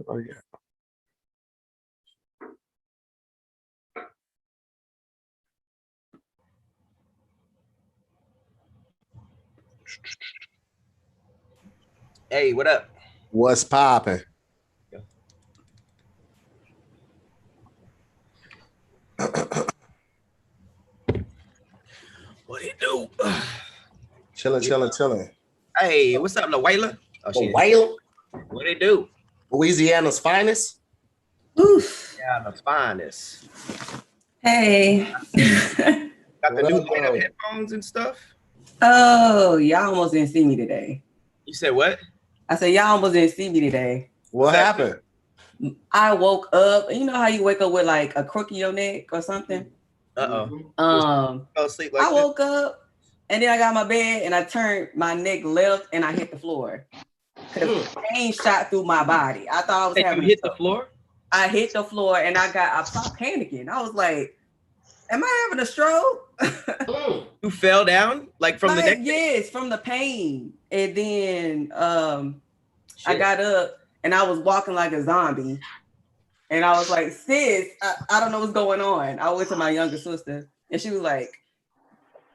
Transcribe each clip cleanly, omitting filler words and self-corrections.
Oh yeah. Hey, what up? What's popping? What do you do? Chilling. Hey, what's up, LaWayla? Oh, The whale, what they do? Louisiana's finest. Oof. Yeah, the finest. Hey. Got the What new up, light up though? headphones and stuff. Oh, y'all almost didn't see me today. You said what? I said y'all almost didn't see me today. What happened? I woke up. You know how you wake up with like a crook in your neck or something? Fell asleep like I woke up and then I got my bed and I turned my neck left and I hit the floor. Because pain shot through my body. I thought I was having. You hit the floor? I hit the floor and I stopped panicking. I was like, am I having a stroke? You fell down like from the neck? Yes, from the pain. And then I got up and I was walking like a zombie. And I was like, sis, I don't know what's going on. I went to my younger sister and she was like,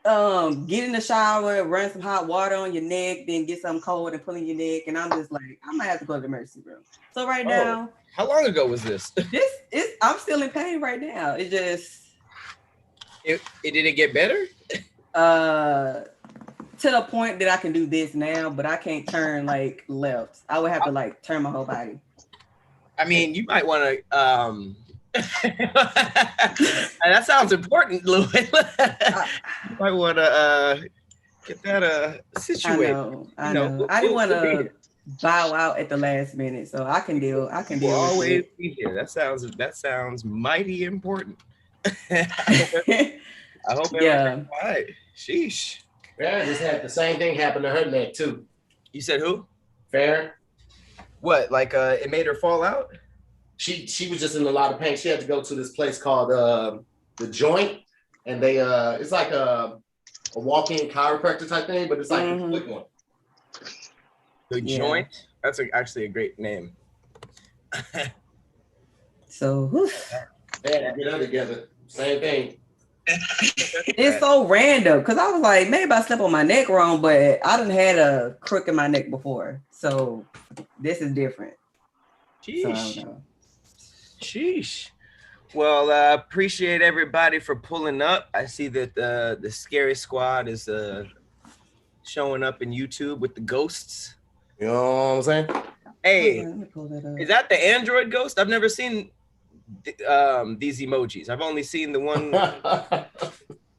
get in the shower, run some hot water on your neck, then get something cold and put in your neck. And I'm just like, I might have to go to the emergency room. So right now. How long ago was this? I'm still in pain right now. It just. It didn't get better? To the point that I can do this now, but I can't turn like left. I would have to like turn my whole body. I mean, you might want to. That sounds important, Louis. You might want to get that situated. I know. I didn't want to bow out at the last minute, so I can deal. I can deal with always it. Be here. That sounds mighty important. I hope everything's all right. Sheesh. Farrah just had the same thing happen to her neck too. You said who? Farrah. What? Like it made her fall out? She was just in a lot of pain. She had to go to this place called the Joint, and they it's like a walk-in chiropractor type thing, but it's like a quick one. The Joint. That's actually a great name. So they had to get her together. Same thing. It's so random because I was like, maybe I slept on my neck wrong, but I done had a crook in my neck before, so this is different. Sheesh. Sheesh. Well, appreciate everybody for pulling up. I see that the Scary Squad is showing up in YouTube with the ghosts. You know what I'm saying? Hey, is that the Android ghost? I've never seen these emojis. I've only seen the one.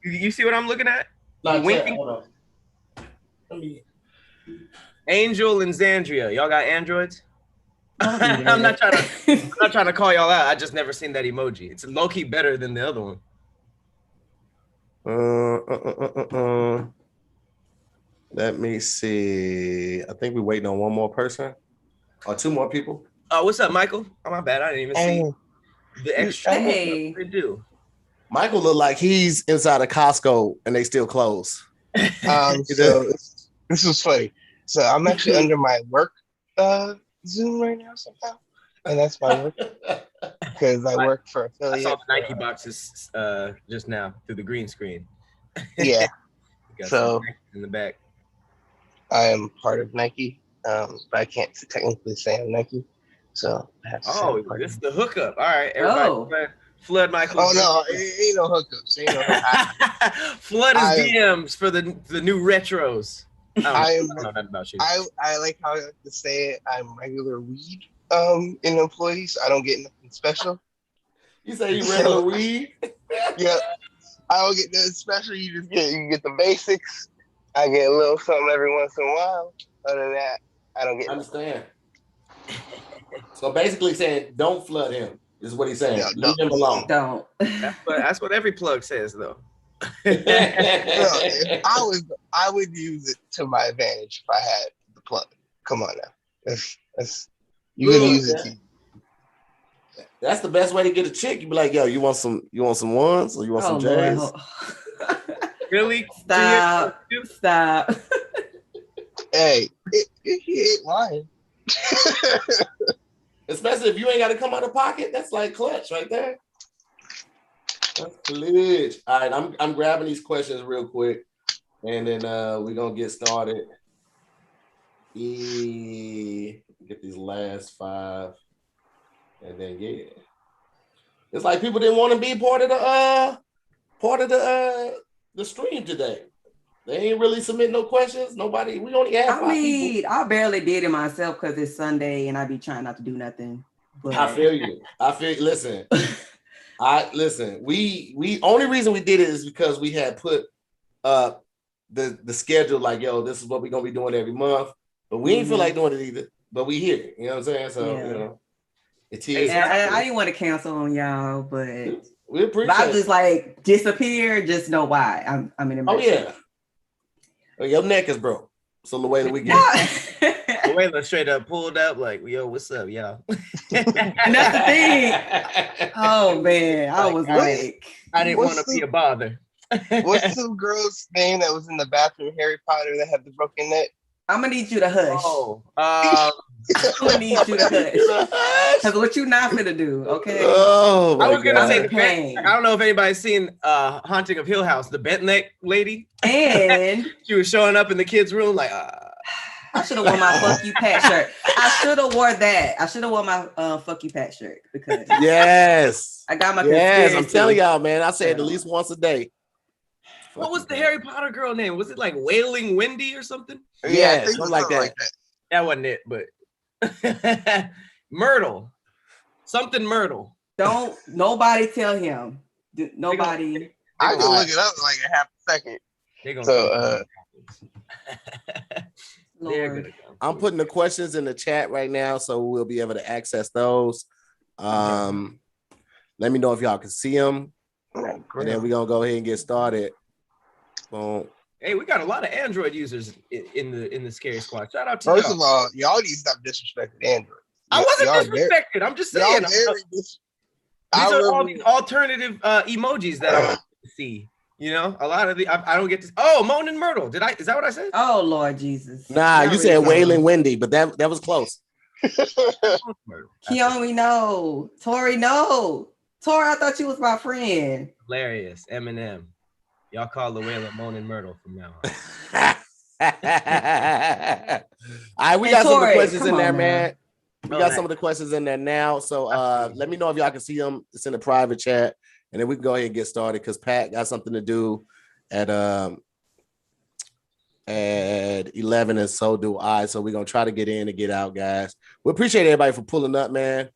You see what I'm looking at? Winking. Hold on. Angel and Zandria, y'all got Androids? I'm not trying to call y'all out. I just never seen that emoji. It's low-key better than the other one. Let me see. I think we're waiting on one more person or two more people. Oh, what's up, Michael? Oh, my bad. I didn't even see the extra. Hey. What they do? Michael look like he's inside of Costco and they still close. So this was funny. So I'm actually under my work Zoom right now somehow, and that's my work because I work for affiliate. I saw the Nike boxes just now through the green screen. Yeah. So in the back, I am part of Nike, but I can't technically say I'm Nike. So I have to this is the hookup. All right, everybody. Flood Michael. Oh no, ain't no hookups. Ain't no hookups. Flood his DMs for the new retros. I don't know nothing about you. I like how I like to say it. I'm regular weed in employees. I don't get nothing special. You say you regular weed? Yeah. I don't get nothing special. You get the basics. I get a little something every once in a while. Other than that, I don't get understand. So basically saying don't flood him is what he's saying. No, leave him alone. Don't. That's what every plug says though. I would use it to my advantage if I had the plug. Come on now. That's you can use it. That's the best way to get a chick. You be like, yo, you want some ones or you want some J's? Lord. Really? Stop. Hey, he ain't lying. Especially if you ain't got to come out of pocket. That's like clutch right there. That's clutch. All right, I'm grabbing these questions real quick, and then we're gonna get started. Get these last 5, and then it's like people didn't want to be part of the stream today. They ain't really submit no questions. Nobody. We only have 5 people. I barely did it myself because it's Sunday and I be trying not to do nothing. But I feel you. Listen. We only reason we did it is because we had put up the schedule like, yo, this is what we're gonna be doing every month. But we ain't feel like doing it either. But we here. You know what I'm saying? So you know, it is. I didn't want to cancel on y'all, but we appreciate. I just like disappear. Just know why. I'm in emergency. Oh yeah. Oh, your neck is broke. So the way that we get. Luella straight up pulled up like, yo, what's up, y'all? And that's the thing. Oh man, I was like, I didn't want to be a bother. What's the girl's name that was in the bathroom, Harry Potter, that had the broken neck? I'm gonna need you to hush. Oh, I'm gonna need you to hush. Because what you not gonna do, okay? Oh, I was gonna say, pain. I don't know if anybody's seen Haunting of Hill House, the bent neck lady, and she was showing up in the kids' room like. I should have worn my fuck you Pat shirt. I should have wore that. I should have worn my fuck you Pat shirt because yes, I got my conspiracy. I'm telling y'all, man. I say it at least once a day. What was the Harry Potter girl name? Was it like Wailing Wendy or something? Yeah, something like that. That wasn't it, but Myrtle, something Myrtle. Don't nobody tell him. Nobody. I can look it up in like a half a second. Lord. I'm putting the questions in the chat right now, so we'll be able to access those. Let me know if y'all can see them, and then we're gonna go ahead and get started. Boom. Hey, we got a lot of Android users in the Scary Squad. Shout out to First y'all. of all, y'all need to stop disrespecting Android. I wasn't disrespected. I'm just saying. These are all the alternative emojis that I see. You know, a lot of the I don't get to. Oh, Moan and Myrtle. Is that what I said? Oh Lord Jesus. Nah, you said Wailing Wendy, but that was close. Keone, no. Tori, no. Tori, I thought you was my friend. Hilarious. Eminem. Y'all call the whale Moan and Myrtle from now on. All right, we got some of the questions in there, man. We got some of the questions in there now. So let me know if y'all can see them. It's in the private chat. And then we can go ahead and get started because Pat got something to do at 11, and so do I. So we're gonna try to get in and get out, guys. We appreciate everybody for pulling up, man.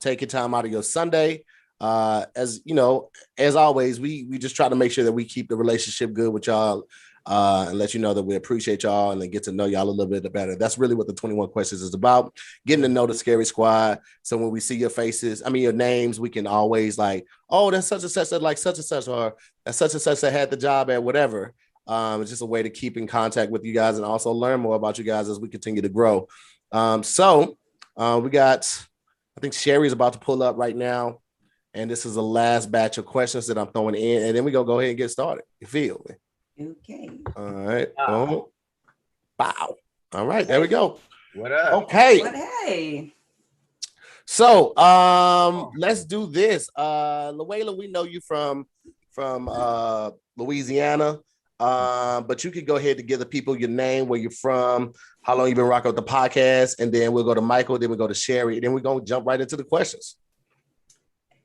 Take your time out of your Sunday. As you know, as always, we just try to make sure that we keep the relationship good with y'all. And let you know that we appreciate y'all and then get to know y'all a little bit better. That's really what the 21 questions is about, getting to know the Scary Squad. So when we see your faces, your names, we can always like, oh, that's such and such that like such and such, or that's such and such that had the job at whatever. It's just a way to keep in contact with you guys and also learn more about you guys as we continue to grow. So we got, I think Sherry's about to pull up right now. And this is the last batch of questions that I'm throwing in. And then we're going to go ahead and get started. You feel me? Okay. All right. Boom. Wow. All right. There we go. What up? Okay. But hey. So let's do this. Luella, we know you from Louisiana. But you could go ahead and give the people your name, where you're from, how long you've been rocking with the podcast, and then we'll go to Michael, then we'll go to Sherry, and then we're gonna jump right into the questions.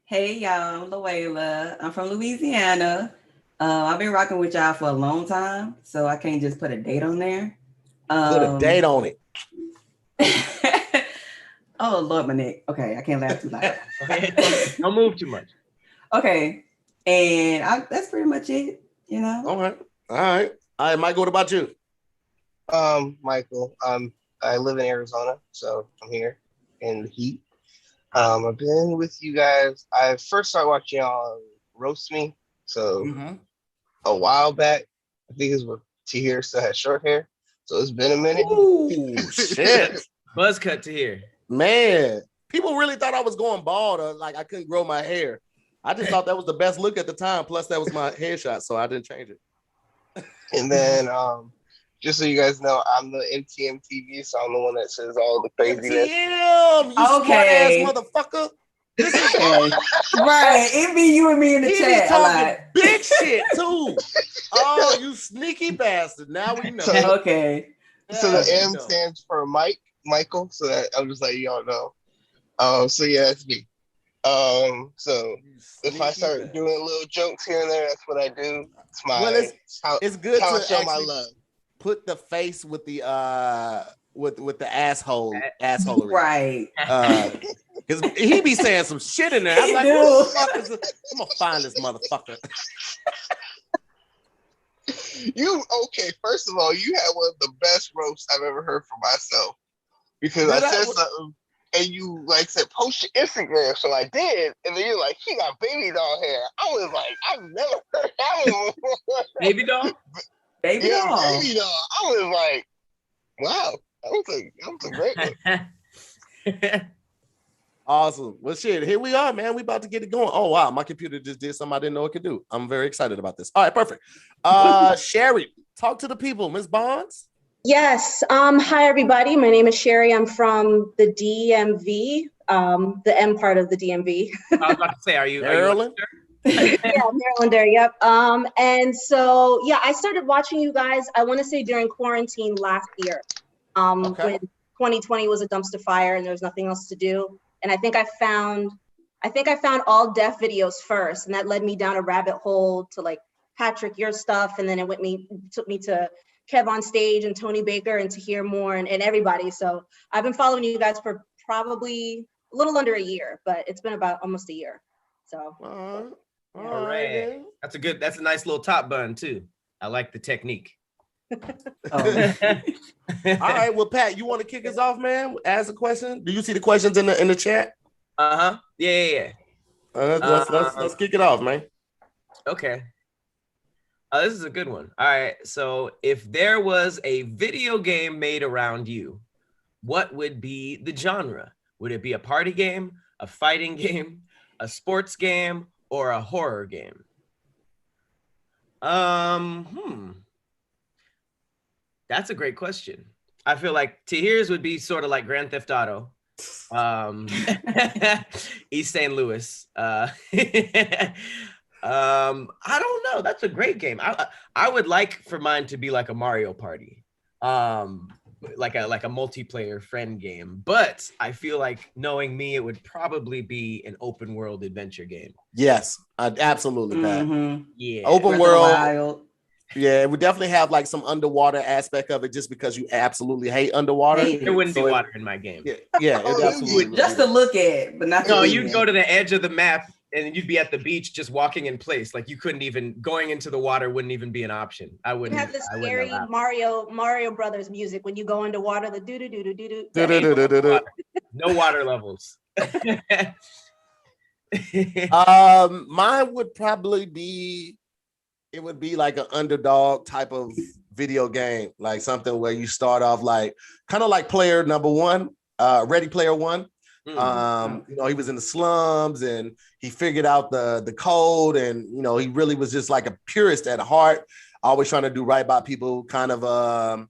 Hey y'all, I'm Luella. I'm from Louisiana. I've been rocking with y'all for a long time, so I can't just put a date on there. Put a date on it. Oh Lord, my neck. Okay, I can't laugh too loud. Don't move too much. Okay, and that's pretty much it. You know. All right. Michael, what about you? Michael, I live in Arizona, so I'm here in the heat. I've been with you guys. I first started watching y'all roast me, so a while back. I think it's when Tahir still had short hair, so it's been a minute. Ooh, shit. Buzz cut Tahir. Man, People really thought I was going bald or like I couldn't grow my hair. I just thought that was the best look at the time. Plus, that was my headshot, so I didn't change it. And then, just so you guys know, I'm the MTM TV, so I'm the one that says all the craziness. MTM, you smart ass motherfucker. This is right. It be you and me in the chat. Be talking big shit too. Oh, you sneaky bastard! Now we know. So, okay. So the M stands for Michael. So that I'm just like y'all know. So yeah, that's me. So if I start doing little jokes here and there, that's what I do. It's my. Well, it's good how to I show my love. Put the face with the with the assholery. Right. Because he be saying some shit in there. I'm like, who the fuck is this? I'm gonna find this motherfucker. First of all, you had one of the best roasts I've ever heard for myself. Because I said something and you like said post your Instagram. So I did, and then you're like, he got baby doll hair. I was like, I've never heard that one before. Baby doll? Baby doll. Baby doll. I was like, wow, that was a great one. Awesome. Well, shit, here we are, man. We about to get it going. Oh, wow. My computer just did something I didn't know it could do. I'm very excited about this. All right, perfect. Sherry, talk to the people. Ms. Bonds? Yes. Hi, everybody. My name is Sherry. I'm from the DMV, the M part of the DMV. I was about to say, are you Maryland? Yeah, Marylander, yep. And so, yeah, I started watching you guys, I want to say during quarantine last year, when 2020 was a dumpster fire and there was nothing else to do. And I think I found all deaf videos first, and that led me down a rabbit hole to like Patrick, your stuff, and then took me to Kev on Stage and Tony Baker and Tahir Moore and everybody. So I've been following you guys for probably a little under a year, but it's been about almost a year. So all right. That's a nice little top bun too. I like the technique. All right, well, Pat, you want to kick us off, man? Ask a question. Do you see the questions in the chat? Yeah. Let's kick it off, man. Okay. This is a good one. All right. So if there was a video game made around you, what would be the genre? Would it be a party game, a fighting game, a sports game, or a horror game? That's a great question. I feel like Tahir's would be sort of like Grand Theft Auto, East St. Louis. I don't know. That's a great game. I would like for mine to be like a Mario Party, like a multiplayer friend game. But I feel like, knowing me, it would probably be an open world adventure game. Yes, absolutely, Pat. Mm-hmm. Yeah, open world. Yeah, it would definitely have like some underwater aspect of it, just because you absolutely hate underwater. There wouldn't be water in my game. Yeah, it absolutely just to look at, but not. No, you'd go to the edge of the map and you'd be at the beach just walking in place. Like you couldn't even, going into the water wouldn't even be an option. I wouldn't. You have this scary Mario Brothers music when you go underwater, the do do do do do do. No water levels. Mine would probably be, it would be like an underdog type of video game, like something where you start off like kind of like player number one, Ready Player One. You know, he was in the slums and he figured out the code, and you know, he really was just like a purist at heart, always trying to do right by people, kind of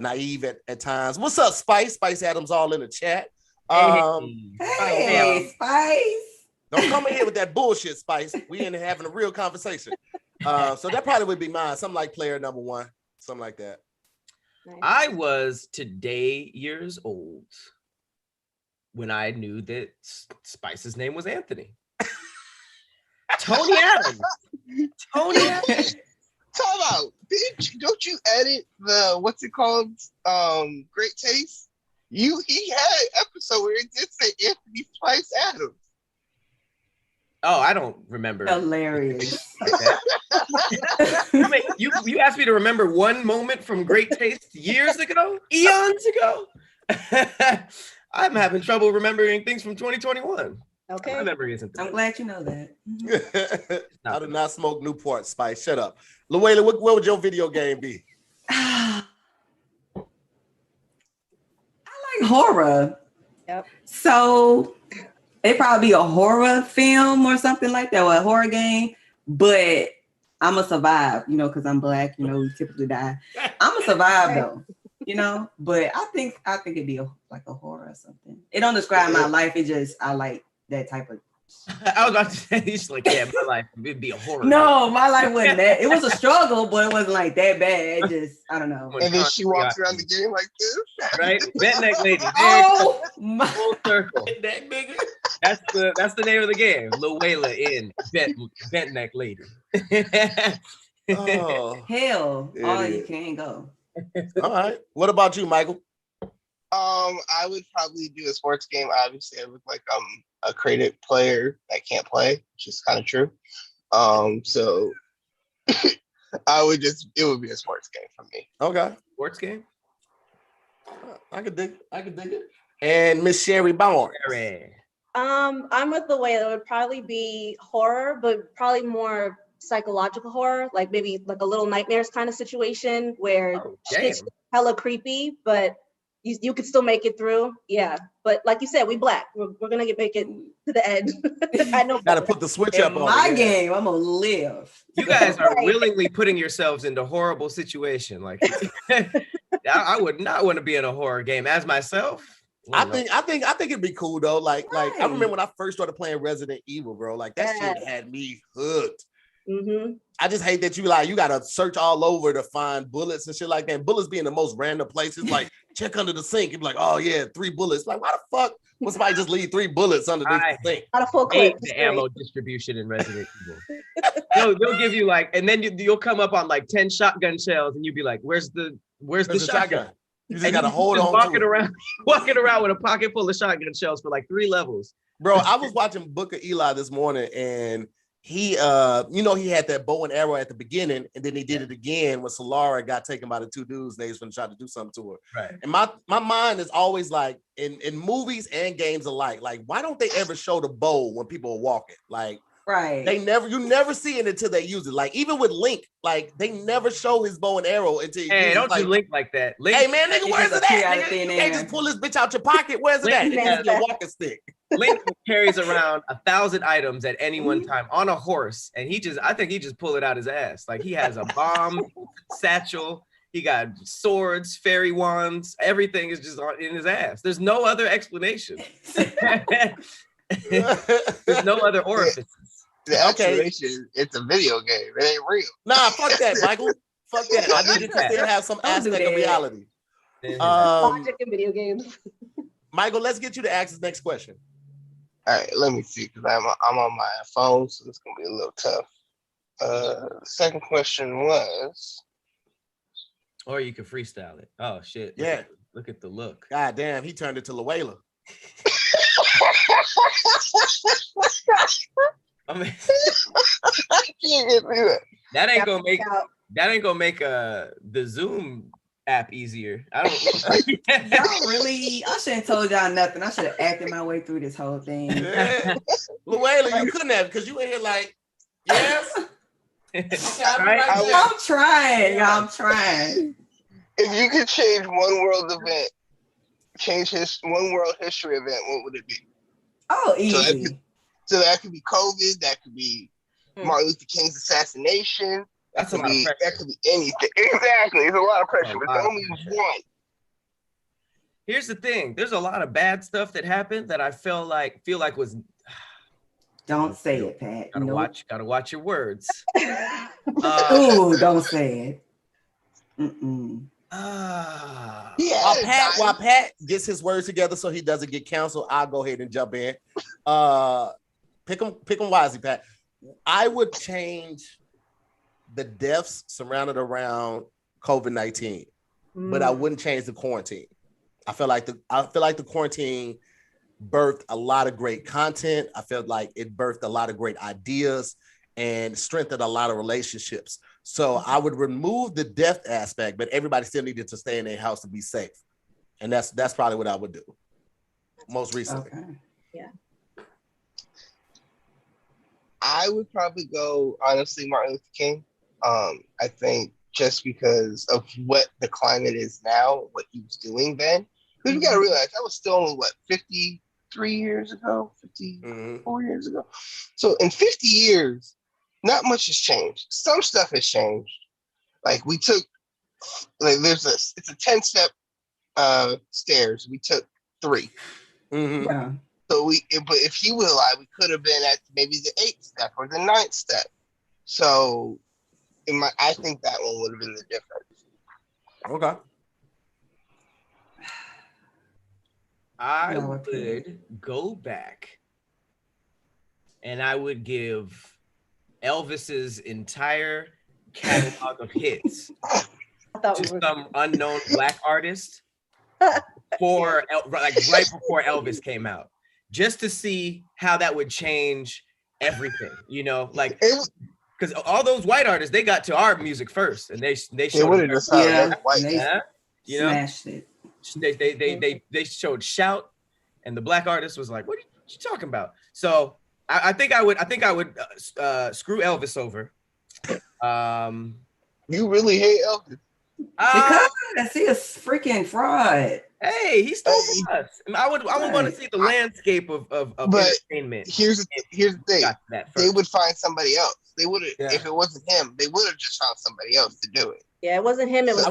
naive at times. What's up, Spice? Spice Adams all in the chat. Hey, Spice. Don't come in here with that bullshit, Spice. We in here having a real conversation. So that probably would be mine. Something like player number one, something like that. I was today years old when I knew that Spice's name was Anthony. Tony Adams. Tony Adams. Talk about, don't you edit the, what's it called? Great Taste? He had an episode where it did say Anthony Spice Adams. Oh, I don't remember. Hilarious. I mean, you asked me to remember one moment from Great Taste years ago, eons ago. I'm having trouble remembering things from 2021. Okay. My memory isn't. I'm glad you know that. I do not smoke Newport, Spice. Shut up. Luela, what would your video game be? I like horror. Yep. So it probably be a horror film or something like that, or a horror game. But I'm gonna survive, you know, because I'm Black. You know, we typically die. I'm gonna survive though, you know. But I think it'd be like a horror or something. It don't describe my life. It just I like that type of. I was about to say, he's like, yeah, my life it'd be a horror. No, my life wasn't that. It was a struggle, but it wasn't like that bad. It just I don't know. And then she walks around the game like this, right? Bent neck lady. Oh my! Full circle. That nigga. That's the name of the game. Luella in bent neck lady. Oh, Hell, oh, Idiot. you can't go. all right. What about you, Michael? I would probably do a sports game. Obviously, I look like I'm a creative player that can't play, which is kind of true. So it would be a sports game for me. Okay. Sports game? I could dig it. And Miss Sherry Barnes. I'm with the way that would probably be horror, but probably more psychological horror, like maybe like a Little Nightmares kind of situation where shit's hella creepy, but you could still make it through. Yeah, but like you said, we Black. We're gonna make it to the end. I know. Gotta put the switch up on my game. I'm gonna live. You guys are willingly putting yourselves into horrible situation. Like I would not want to be in a horror game as myself. I think it'd be cool though. Like I remember when I first started playing Resident Evil, bro. Like that shit had me hooked. Mm-hmm. I just hate that you gotta search all over to find bullets and shit like that. And bullets be in the most random places. Like check under the sink and be like, oh yeah, 3 bullets. Like why the fuck would somebody just leave 3 bullets underneath the sink? Not a full clip. The ammo distribution in Resident Evil. They'll give you like, and then you'll come up on like 10 shotgun shells, and you'll be like, where's the shotgun? You just gotta hold on. Walking around with a pocket full of shotgun shells for like 3 levels. Bro, I was watching Book of Eli this morning, and he he had that bow and arrow at the beginning, and then he did it again when Solara got taken by the 2 dudes. They was gonna try to do something to her. Right. And my mind is always like in movies and games alike. Like, why don't they ever show the bow when people are walking? Like, right. You never see it until they use it. Like, even with Link, like they never show his bow and arrow until he uses don't like, do Link like that. Link, hey man, nigga, where's it at? Nigga? You can't just pull this bitch out your pocket. Where's it at? It's your walking stick. Link carries around 1,000 items at any one time on a horse, and I think he just pull it out his ass. Like he has a bomb satchel, he got swords, fairy wands, everything is just in his ass. There's no other explanation. There's no other orifices. The explanation, it's a video game. It ain't real. Nah, fuck that, Michael. Fuck that. I need it to still have some aspect of reality. Logic in video games. Michael, let's get you to ask the next question. All right, let me see, because I'm on my phone, so it's gonna be a little tough. The second question was, or you can freestyle it. Oh shit! Yeah, look at the look. God damn, he turned it to Luella. I mean, I can't get through it. That ain't gonna make the Zoom app easier. I don't y'all really, I shouldn't have told y'all nothing. I should have acted my way through this whole thing. Yeah. Luella, you couldn't have, because you in here like, yes. I'm trying. I'm trying. If you could change one world event, one world history event, what would it be? Oh, easy. So that could be COVID. That could be Martin Luther King's assassination. That could be anything. Exactly. It's a lot of pressure, but it's only one. Here's the thing. There's a lot of bad stuff that happened that I feel like was. Don't say it, Pat. Gotta watch your words. Ooh, don't say it. While Pat gets his words together so he doesn't get canceled, I'll go ahead and jump in. Pick them wisely, Pat. I would change the deaths surrounded around COVID-19, but I wouldn't change the quarantine. I feel like the quarantine birthed a lot of great content. I felt like it birthed a lot of great ideas and strengthened a lot of relationships. So I would remove the death aspect, but everybody still needed to stay in their house to be safe. And that's probably what I would do most recently. Okay. Yeah. I would probably go, honestly, Martin Luther King. I think just because of what the climate is now, what he was doing then, Because you got to realize that was still, what, 53 years ago? 54 years ago? So in 50 years, not much has changed. Some stuff has changed. Like we took, like it's a 10-step stairs. We took 3. Yeah. So but if he was alive, we could have been at maybe the 8th step or the 9th step. So I think that one would have been the difference. Okay. I would go back and I would give Elvis's entire catalog of hits to some unknown Black artist right before Elvis came out, just to see how that would change everything, like because all those white artists, they got to our music first, and they showed smashed it. They showed Shout, and the Black artist was like, "What are you talking about?" So I think I would screw Elvis over. You really hate Elvis because he is freaking fraud. Hey, he stole from us. I would want to see the landscape of entertainment. Here's the thing: they would find somebody else. They would have if it wasn't him. They would have just found somebody else to do it. Yeah, it wasn't him. It was I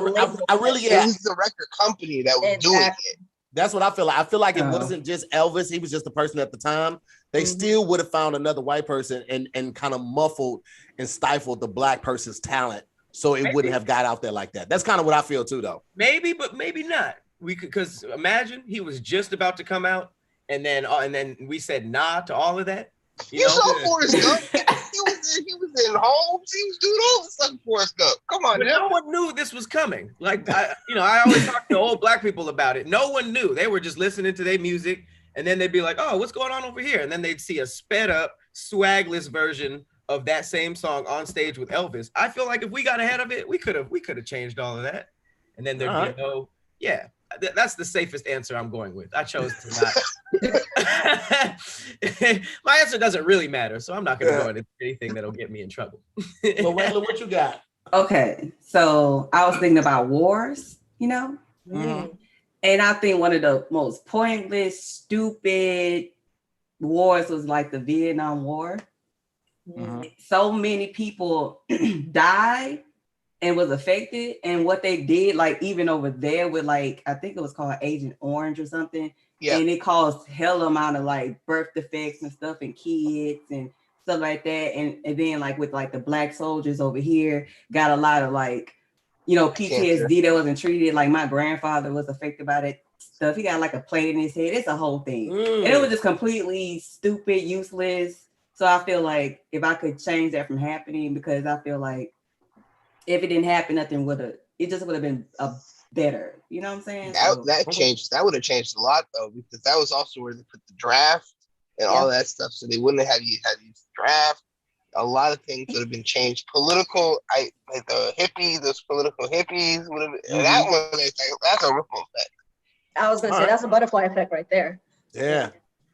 really it was the record company that was doing it. That's what I feel like. I feel like it wasn't just Elvis. He was just the person at the time. They still would have found another white person and kind of muffled and stifled the Black person's talent, so it wouldn't have got out there like that. That's kind of what I feel too, though. Maybe, but maybe not. We could, because imagine he was just about to come out, and then we said nah to all of that. You saw Forrest Gump. He was in Holmes. He was doing all the stuff in Forrest Gump. Come on, but no one knew this was coming. Like I always talk to old Black people about it. No one knew. They were just listening to their music, and then they'd be like, "Oh, what's going on over here?" And then they'd see a sped up, swagless version of that same song on stage with Elvis. I feel like if we got ahead of it, we could have changed all of that, and then there'd be no. Yeah, that's the safest answer I'm going with. I chose to not. My answer doesn't really matter, so I'm not going to go into anything that'll get me in trouble. So, Wayla, what you got? Okay, so I was thinking about wars, and I think one of the most pointless, stupid wars was like the Vietnam War. So many people died and was affected, and what they did, like even over there with like, I think it was called Agent Orange or something, and it caused hell amount of like birth defects and stuff in kids and stuff like that, and then like with like the Black soldiers over here got a lot of like, PTSD that wasn't treated. Like my grandfather was affected by that stuff. He got like a plate in his head. It's a whole thing, and it was just completely stupid, useless. So I feel like if I could change that from happening, because I feel like if it didn't happen, it just would have been better. You know what I'm saying? That would have changed a lot though, because that was also where they put the draft and all that stuff. So they wouldn't have you draft. A lot of things would have been changed. Like the hippies, those political hippies would have. That one, that's a ripple effect. I was gonna say that's a butterfly effect right there. Yeah.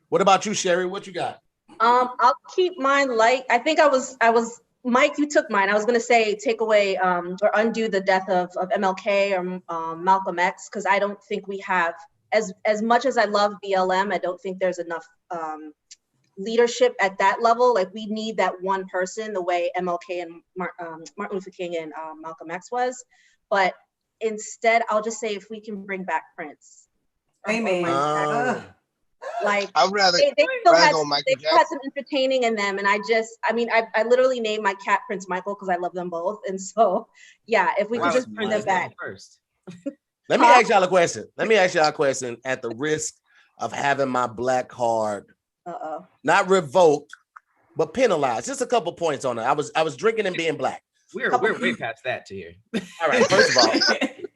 What about you, Sherry? What you got? I'll keep mine light. I think I was Mike, you took mine. I was going to say take away or undo the death of MLK or Malcolm X, because I don't think we have, as much as I love BLM, I don't think there's enough leadership at that level. Like we need that one person the way MLK and Martin Luther King and Malcolm X was. But instead, I'll just say if we can bring back Prince. Amen. Like I'd rather they still had some entertaining in them, and I literally named my cat Prince Michael because I love them both, and so if we could just bring them back first. Let me ask y'all a question. At the risk of having my black card not revoked but penalized. Just a couple points on it. I was drinking and being black. We're way past that to here. All right, first of all.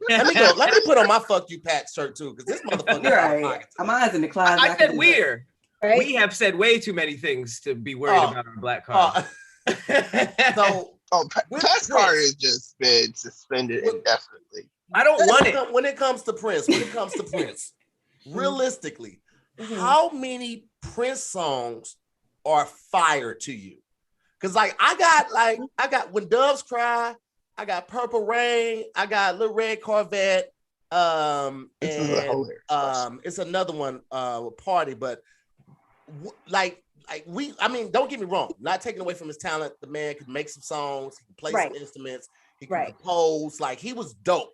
Let me put on my "fuck you" Pat shirt too, because this motherfucker. Right. I'm eyes in the closet. I said we're. Right? We have said way too many things to be worried about our black card. Pat's card has just been suspended indefinitely. I don't want it. When it comes to Prince, realistically, how many Prince songs are fire to you? Because I got When Doves Cry. I got Purple Rain. I got Little Red Corvette. This is a hilarious question. It's another one, Party, but I mean, don't get me wrong, not taking away from his talent. The man could make some songs, he could play some instruments, he could compose, like he was dope.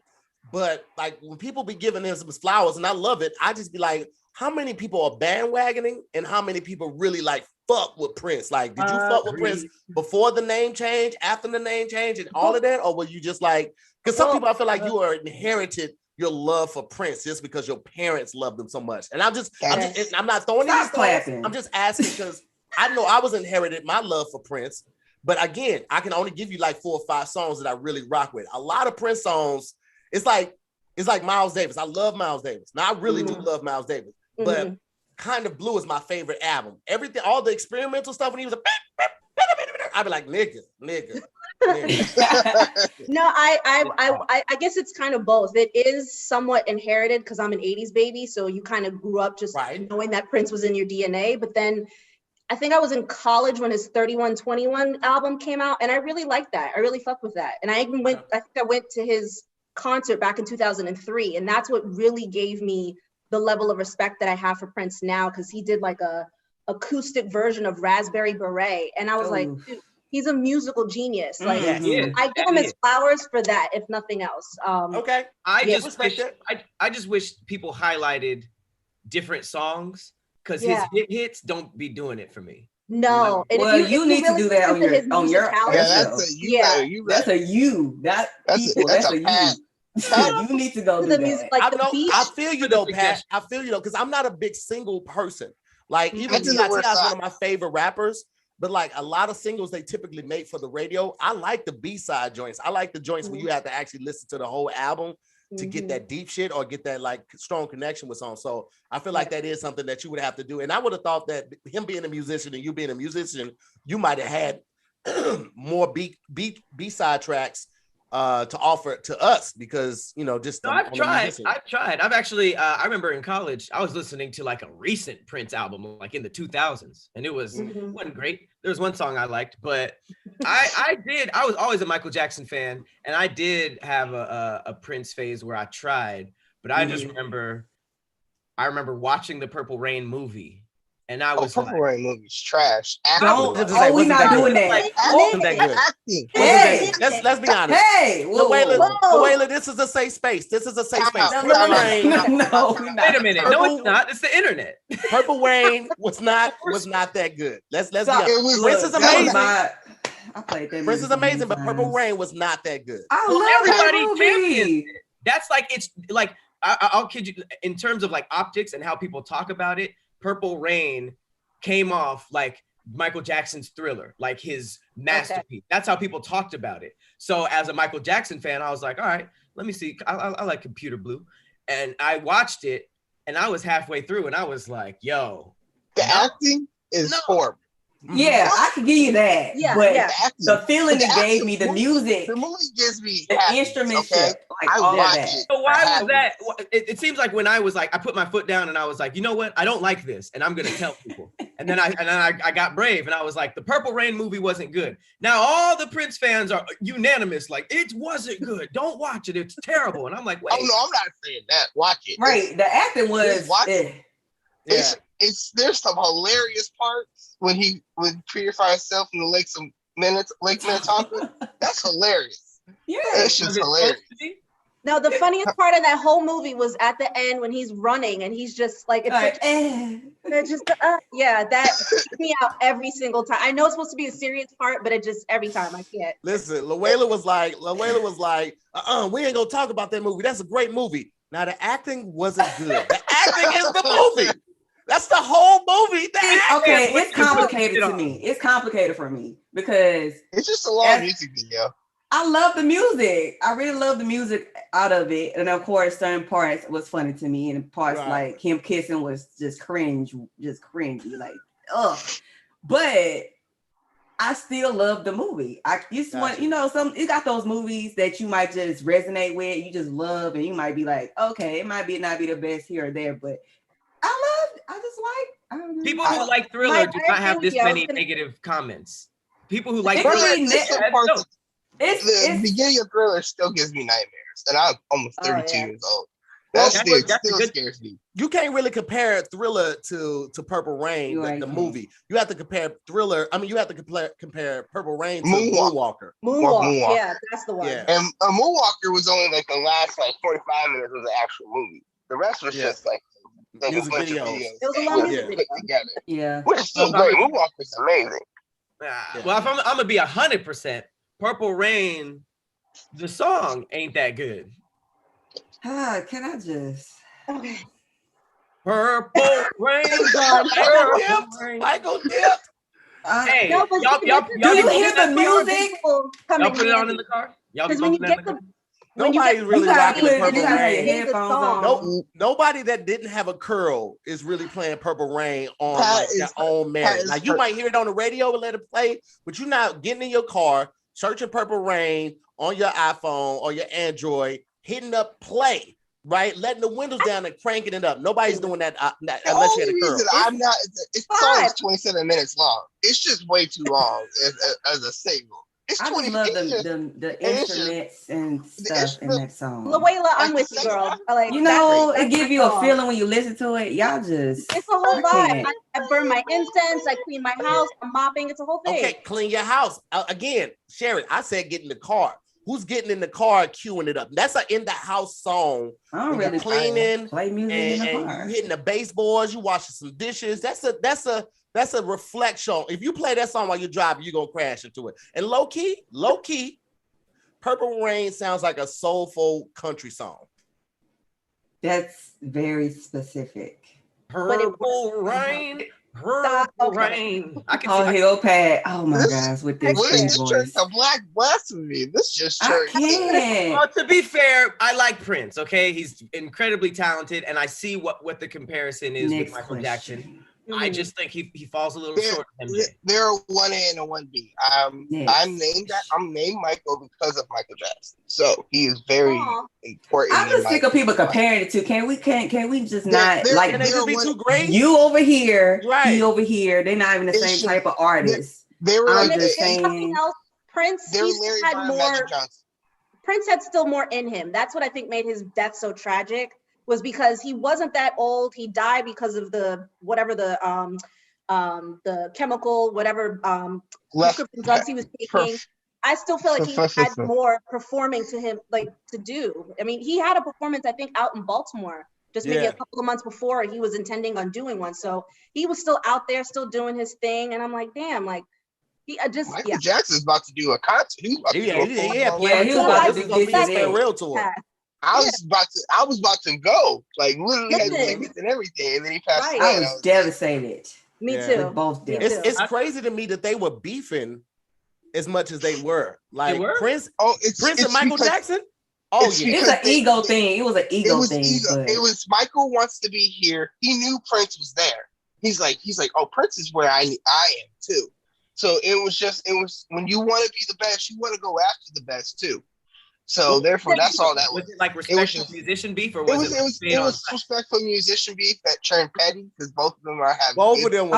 But like when people be giving him some flowers, and I love it, I just be like, how many people are bandwagoning and how many people really like fuck with Prince? Like, did you fuck with Prince before the name change, after the name change, and all of that? Or were you just like, because some people I feel like you are inherited your love for Prince just because your parents loved him so much. And I'm not throwing these thoughts. I'm just asking because I know I was inherited my love for Prince. But again, I can only give you like 4 or 5 songs that I really rock with. A lot of Prince songs, it's like Miles Davis. I love Miles Davis. Now I really do love Miles Davis. But Kind of Blue is my favorite album. Everything, all the experimental stuff when he was I'd be like, nigga. No, I guess it's kind of both. It is somewhat inherited because I'm an 80s baby. So you kind of grew up just knowing that Prince was in your DNA. But then I think I was in college when his 3121 album came out. And I really liked that. I really fucked with that. And I think I went to his concert back in 2003. And that's what really gave me the level of respect that I have for Prince now, because he did like a acoustic version of Raspberry Beret. And I was like, dude, he's a musical genius. Like I give him his flowers for that, if nothing else. Okay. I just wish people highlighted different songs because his hits don't be doing it for me. No. And well, you need to do that on your that's a you. That's a you. You need to go do that. I feel you though, Pat. I feel you though, because I'm not a big single person. Like even T.I. is one of my favorite rappers, but like a lot of singles they typically make for the radio. I like the B-side joints. I like the joints where you have to actually listen to the whole album to get that deep shit or get that like strong connection with songs. So I feel like that is something that you would have to do. And I would have thought that him being a musician and you being a musician, you might have had more B-side tracks to offer to us because I've tried. I've actually I remember in college I was listening to like a recent Prince album like in the 2000s and it wasn't great. There was one song I liked, but I was always a Michael Jackson fan and I did have a Prince phase where I tried, but I just remember watching the Purple Rain movie. And I was Purple Rain movie's trash. We're not doing that. Hey, let's be honest. Hey, Layla, this is a safe space. This is a safe space. No, wait a minute. No, it's not. It's the internet. Purple Rain was not that good. Let's be honest. Prince is amazing. I played that. Prince is amazing, but Purple Rain was not that good. Everybody champions. That's like it's like I'll kid you in terms of like optics and how people talk about it. Purple Rain came off like Michael Jackson's Thriller, like his masterpiece. Okay. That's how people talked about it. So as a Michael Jackson fan, I was like, all right, let me see. I like Computer Blue. And I watched it and I was halfway through and I was like, yo. The acting is horrible. Yeah, I can give you that. Yeah, but the feeling it gave me, the music, the movie gives me the instrumentship, like all that. So why was that? It seems like when I was like, I put my foot down and I was like, you know what? I don't like this, and I'm gonna tell people. And then I got brave and I was like, the Purple Rain movie wasn't good. Now all the Prince fans are unanimous, like it wasn't good. Don't watch it. It's terrible. And I'm like, wait. Oh no, I'm not saying that. Watch it. Right. The acting was. There's some hilarious parts when he would purify himself in the Lake Minnetonka. That's hilarious. Yeah, that's just hilarious. No, the funniest part of that whole movie was at the end when he's running and he's just like, it's just that freaks me out every single time. I know it's supposed to be a serious part, but it just every time I can't. Listen, Layla was like, we ain't gonna talk about that movie. That's a great movie. Now the acting wasn't good. The acting is the movie. That's the whole movie. It's complicated to me. It's complicated for me because it's just a long music video. I love the music. I really love the music out of it. And of course, certain parts was funny to me. And parts like him kissing was just cringy, like, ugh. But I still love the movie. You got those movies that you might just resonate with, you just love, and you might be like, okay, it might not be the best here or there, but people who like Thriller do not have this many negative comments. People who like Thriller, the beginning of Thriller still gives me nightmares, and I'm almost 32 years old. That Well, still scares me. You can't really compare Thriller to Purple Rain, the movie. You have to compare Thriller. I mean, you have to compare Purple Rain to Moonwalker. Moonwalker. Yeah, that's the one. Yeah. And Moonwalker was only like the last like 45 minutes of the actual movie. The rest was just like music videos. It was a long music video. Put together. Yeah. Which is still great. Moonwalker's amazing. Well, if I'm gonna be 100%, Purple Rain, the song ain't that good. Can I just? Okay. Purple Rain. Michael dipped. Hey, no, y'all do you hear the music? Y'all put it on in the car? Y'all be when you get the Nobody's really rocking Purple Rain. Nobody that didn't have a curl is really playing Purple Rain on like their own merit. Like you might hear it on the radio and let it play, but you're not getting in your car, searching Purple Rain on your iPhone or your Android, hitting up play, right? Letting the windows down and cranking it up. Nobody's doing that unless you had a curl. I'm not. It's song is 27 minutes long. It's just way too long as a single. I just love the instruments and stuff in that song. Layla, I'm with you, girl. It gives you a feeling when you listen to it. Y'all just it's a whole vibe. I burn my incense, I clean my house, I'm mopping, it's a whole thing. Okay, clean your house. Again, Sharon, I said get in the car. Who's getting in the car queuing it up? That's an in the house song. I don't really cleaning, play music in the car. You hitting the baseboards, you washing some dishes. That's a reflection. If you play that song while you're driving, you're gonna crash into it. And low key, Purple Rain sounds like a soulful country song. That's very specific. Purple Rain. Purple Rain. I can Hill Pad. Oh my gosh, with this voice. Church a black blasphemy. This just church. Well, to be fair, I like Prince. Okay, he's incredibly talented, and I see what the comparison is with Michael Jackson. I just think he falls a little short of him. There are one A and a one B. I'm named Michael because of Michael Jackson. So he is very important. I'm just sick of people comparing the two. Can we just not like be too great? You over here, he over here. They're not even the same type of artists. I'm just saying. Prince had more. Prince had still more in him. That's what I think made his death so tragic. Was because he wasn't that old. He died because of the chemical, prescription drugs he was taking. I still feel like he had more performing to him, like to do. I mean, he had a performance, I think, out in Baltimore, just maybe a couple of months before he was intending on doing one. So he was still out there, still doing his thing. And I'm like, damn, like Michael Jackson's about to do a concert. He was about to do a real tour. I was about to go, like literally had tickets and everything, and then he passed away. I was devastated. Me too. Both did. It's crazy to me that they were beefing as much as they were. Like Prince and Michael Jackson. It's an ego thing. It was an ego thing. It was Michael wants to be here. He knew Prince was there. He's like, oh, Prince is where I am too. So it was when you want to be the best, you want to go after the best too. So therefore, that's all that was. Was it like respectful musician beef, or was it was respectful musician beef that turned petty because both of them are having. Both of them.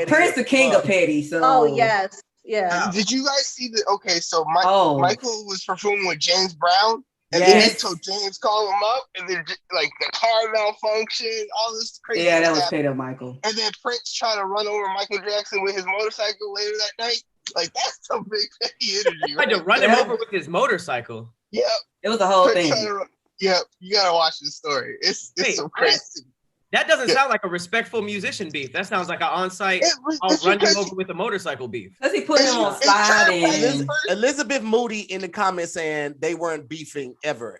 Prince the king of petty. So. Oh yes, yeah. Did you guys see the? Okay, so Michael was performing with James Brown, and then so James called him up, and then like the car malfunction, all this crazy. Yeah, that was petty, Michael. And then Prince tried to run over Michael Jackson with his motorcycle later that night. Like that's some big petty energy. Tried to run him over with his motorcycle. Yeah, it was a whole thing. Yeah, you gotta watch this story. It's so crazy. That doesn't sound like a respectful musician beef. That sounds like an on-site I'll run you over with a motorcycle beef. Because he put him on slide and Elizabeth Moody in the comments saying they weren't beefing ever.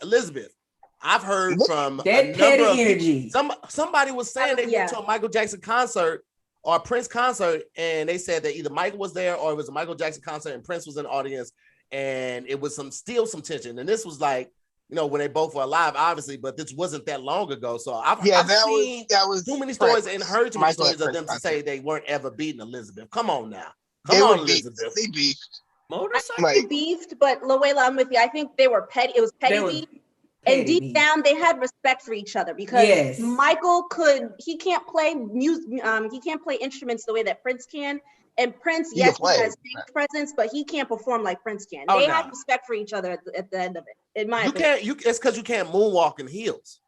Elizabeth, I've heard from that petty energy. Somebody was saying they went to a Michael Jackson concert or a Prince concert, and they said that either Michael was there or it was a Michael Jackson concert and Prince was in the audience. And it was some still-some-tension. And this was like, when they both were alive, obviously, but this wasn't that long ago. So I've seen too many stories and heard too many stories of them to say they weren't ever beating Elizabeth. Come on now. Come on, Elizabeth. They beefed. Motorcycle beefed, but Layla, I'm with you. I think they were petty. It was petty beef. And deep down, they had respect for each other because Michael he can't play music. He can't play instruments the way that Prince can. And Prince, He can yes, he play. has stage presence, but he can't perform like Prince can. Oh, They no. have respect for each other at the end of it. In my You opinion. can't. It's because you can't moonwalk in heels.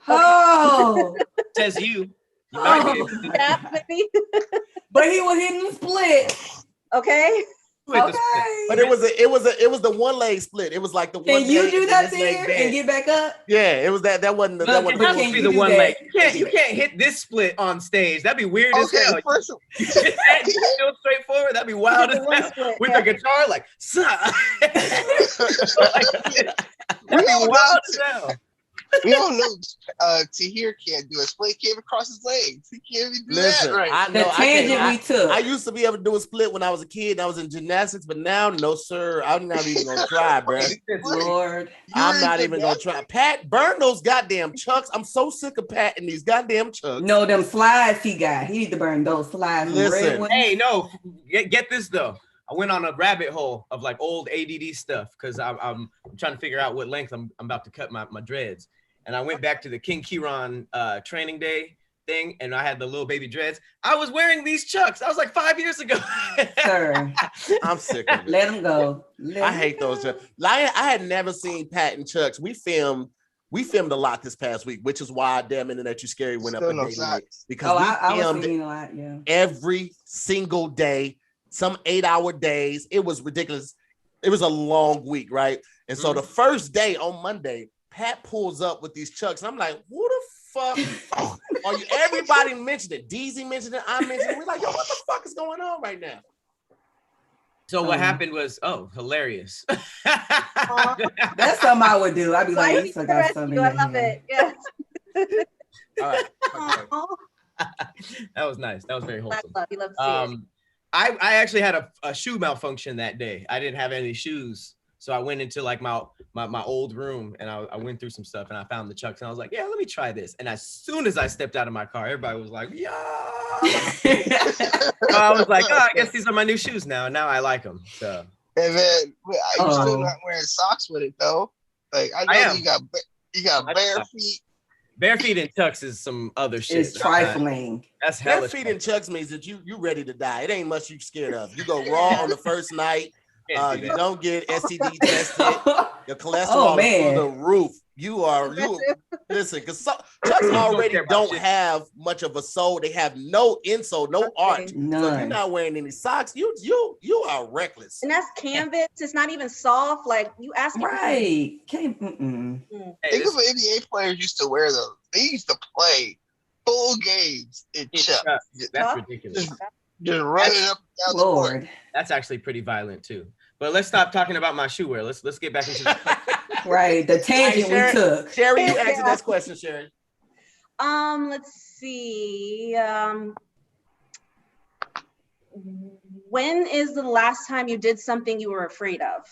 Oh, Says you. You Oh. might be able to. That, maybe. but he was hitting the split. Okay. With the split. Okay. But it was the one leg split. It was like the one. Can you leg do and that this leg there bent. and get back up? Yeah, it was that. That wasn't. Look, That wasn't. It but has can to be you the do one that? leg. You can't hit this split on stage. That'd be weird as Okay, hell. first You just can't go straight forward. That'd be wild as The one hell. split, With yeah. the guitar, like, that'd We be all wild know- as hell. we all know Tahir can't do a split. He can't even cross his legs. He can't even do Listen, that right. I The know. tangent we took. I used to be able to do a split when I was a kid and I was in gymnastics, but now, no, sir. I'm not even gonna try, bro. Lord. I'm You're not in even gonna try. Pat, burn those goddamn chucks. I'm so sick of Pat and these goddamn chucks. No, them slides he got. He need to burn those slides. Them Listen. red ones. Hey, no, get this though. I went on a rabbit hole of like old ADD stuff because I'm trying to figure out what length I'm about to cut my dreads. And I went back to the King Kieran training day thing, and I had the little baby dreads. I was wearing these chucks. I was like 5 years ago. Sir, I'm sick of it. let him go. I hate those chucks. I had never seen Pat and Chucks. We filmed a lot this past week, which is why Damn Internet You Scary went up Still a no day late, socks. because Oh, we I was filmed thinking a lot, yeah. every single day, some 8-hour days. It was ridiculous. It was a long week, right? And so the first day on Monday, Pat pulls up with these chucks, and I'm like, "Who the fuck are you?" Everybody mentioned it. DZ mentioned it. I mentioned it. We're like, "Yo, what the fuck is going on right now?" So what happened was, hilarious. That's something I would do. I'd be like, you still got something in I your love hand. it. Yes. All right. Aw. That was nice. That was very I wholesome. love you. Love to see it. I actually had a shoe malfunction that day. I didn't have any shoes. So I went into like my old room and I went through some stuff and I found the chucks and I was like, yeah, let me try this. And as soon as I stepped out of my car, everybody was like, yeah. I was like, oh, I guess these are my new shoes now. And now I like them. So. And then I'm still Oh. not wearing socks with it though. Like I know I am. you got bare feet. Bare feet and chucks is some other shit. It's trifling. That's Bare hella feet and chucks means that you ready to die. It ain't much you scared of. You go raw on the first night. You don't get STD tested. Your cholesterol is through the roof. You listen, because chucks already don't have much of a sole. They have no insole, no arch. So if you're None. not wearing any socks, you are reckless. And that's canvas. It's not even soft. Like you asking. Right. Can't, Hey, Think this- of what NBA players used to wear those. They used to play full games in it's chucks. chucks. That's ridiculous. Just running up and down the court. Lord. That's actually pretty violent too. But let's stop talking about my shoe wear. Let's get back into the Right. The tangent we Sharon, took. Sherry, you answered this question, Sherry. Let's see. When is the last time you did something you were afraid of?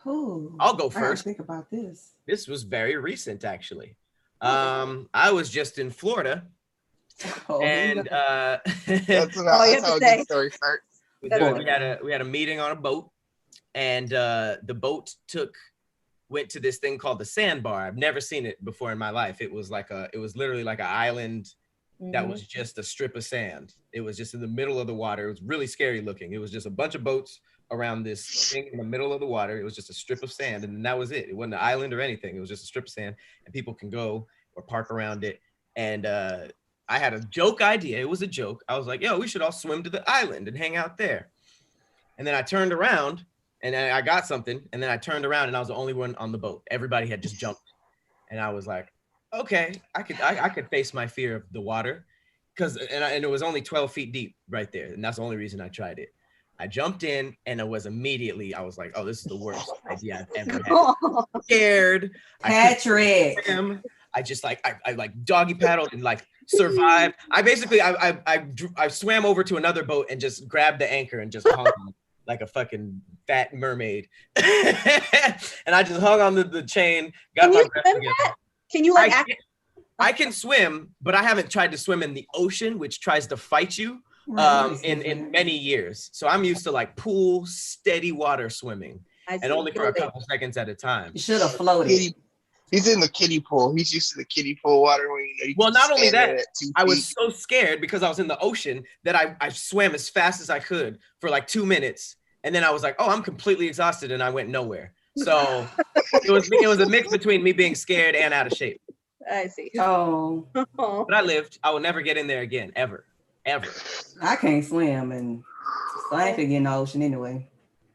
Ooh, I'll go I gotta first. think about this. This was very recent, actually. I was just in Florida, Oh, and That's you how have to a say. good story starts. we had a meeting on a boat, and the boat went to this thing called the sandbar. I've never seen it before in my life. It was literally like an island that was just a strip of sand. It was just in the middle of the water. It was really scary looking. It was just a bunch of boats around this thing in the middle of the water. It was just a strip of sand, and that was it. It wasn't an island or anything. It was just a strip of sand, and people can go or park around it. And I had a joke idea. It was a joke. I was like, yo, we should all swim to the island and hang out there. And then I turned around and I got something. And then I turned around and I was the only one on the boat. Everybody had just jumped. And I was like, okay, I could face my fear of the water. And it was only 12 feet deep right there. And that's the only reason I tried it. I jumped in and I was like, oh, this is the worst idea I've ever had. Scared. Patrick. I just I doggy paddled and like survived. I swam over to another boat and just grabbed the anchor and just hung on like a fucking fat mermaid. And I just hung on the chain, got my breath together. Can you I can swim, but I haven't tried to swim in the ocean, which tries to fight you in many years. So I'm used to like pool, steady water swimming, and only for a couple seconds at a time. You should have floated. He's in the kiddie pool. He's used to the kiddie pool water where you well, not only that, I was feet. so scared because I was in the ocean that I swam as fast as I could for like 2 minutes. And then I was like, oh, I'm completely exhausted. And I went nowhere. So it was a mix between me being scared and out of shape. I see. Oh. But I lived. I will never get in there again, ever. I can't swim, and so I ain't finna get in the ocean anyway.